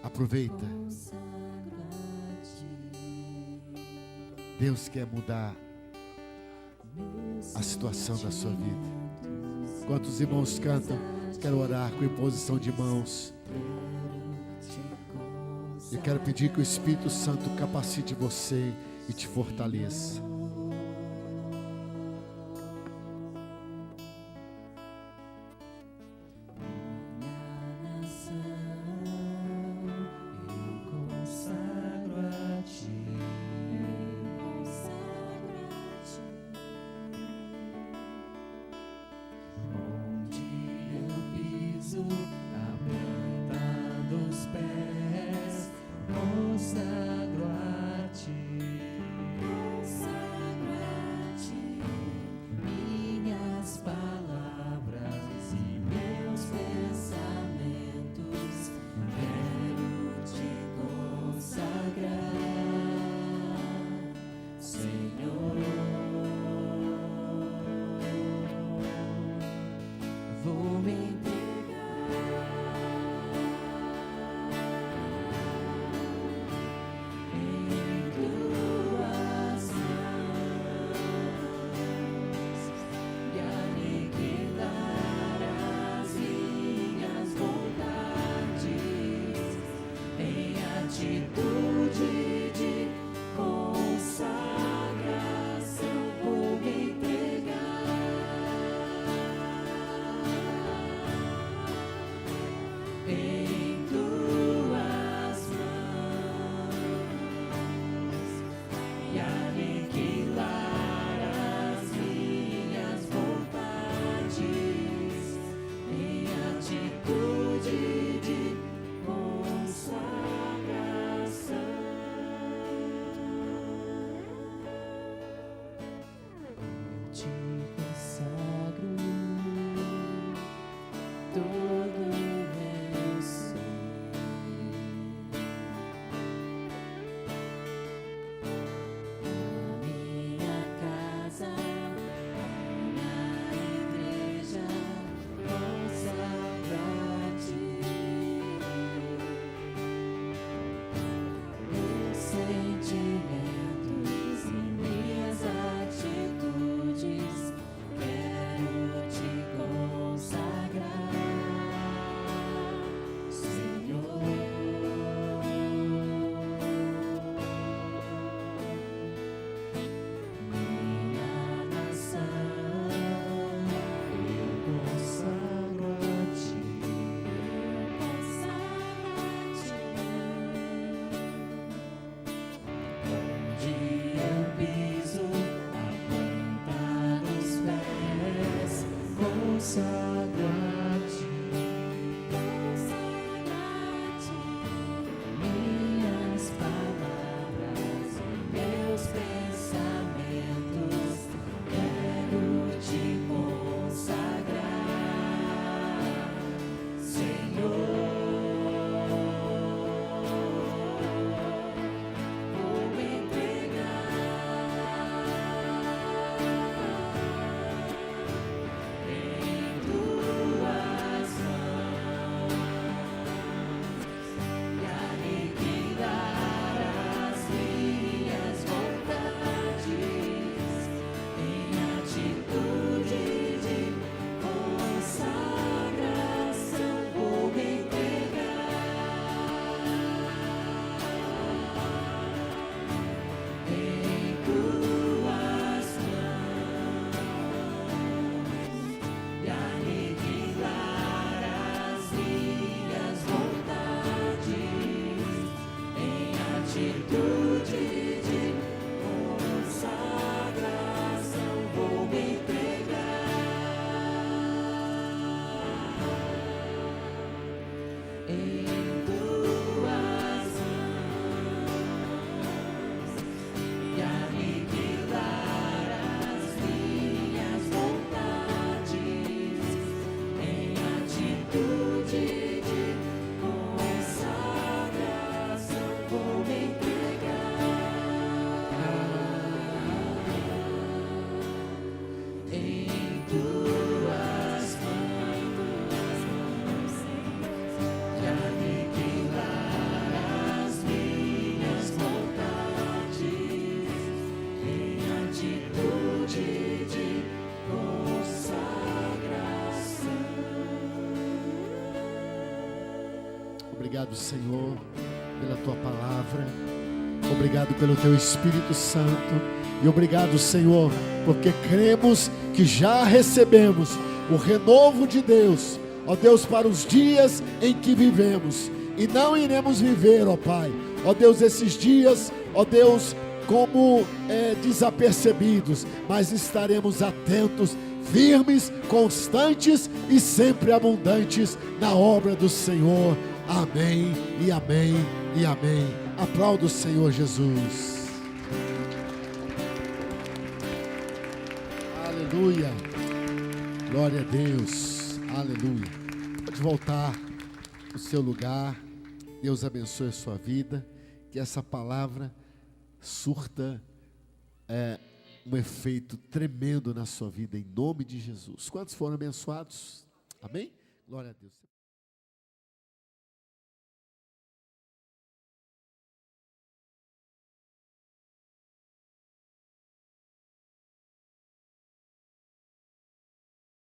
Aproveita. Deus quer mudar a situação da sua vida. Enquanto os irmãos cantam, quero orar com imposição de mãos. Eu quero pedir que o Espírito Santo capacite você e te fortaleça. Obrigado, Senhor, pela tua palavra. Obrigado pelo teu Espírito Santo. E obrigado, Senhor, porque cremos que já recebemos o renovo de Deus, ó Deus, para os dias em que vivemos. E não iremos viver, ó Pai, ó Deus, esses dias, ó Deus, como desapercebidos, mas estaremos atentos, firmes, constantes e sempre abundantes na obra do Senhor. Amém e amém e amém. Aplauda o Senhor Jesus. Aleluia. Glória a Deus. Aleluia. Pode voltar no seu lugar. Deus abençoe a sua vida. Que essa palavra surta um efeito tremendo na sua vida, em nome de Jesus. Quantos foram abençoados? Amém? Glória a Deus.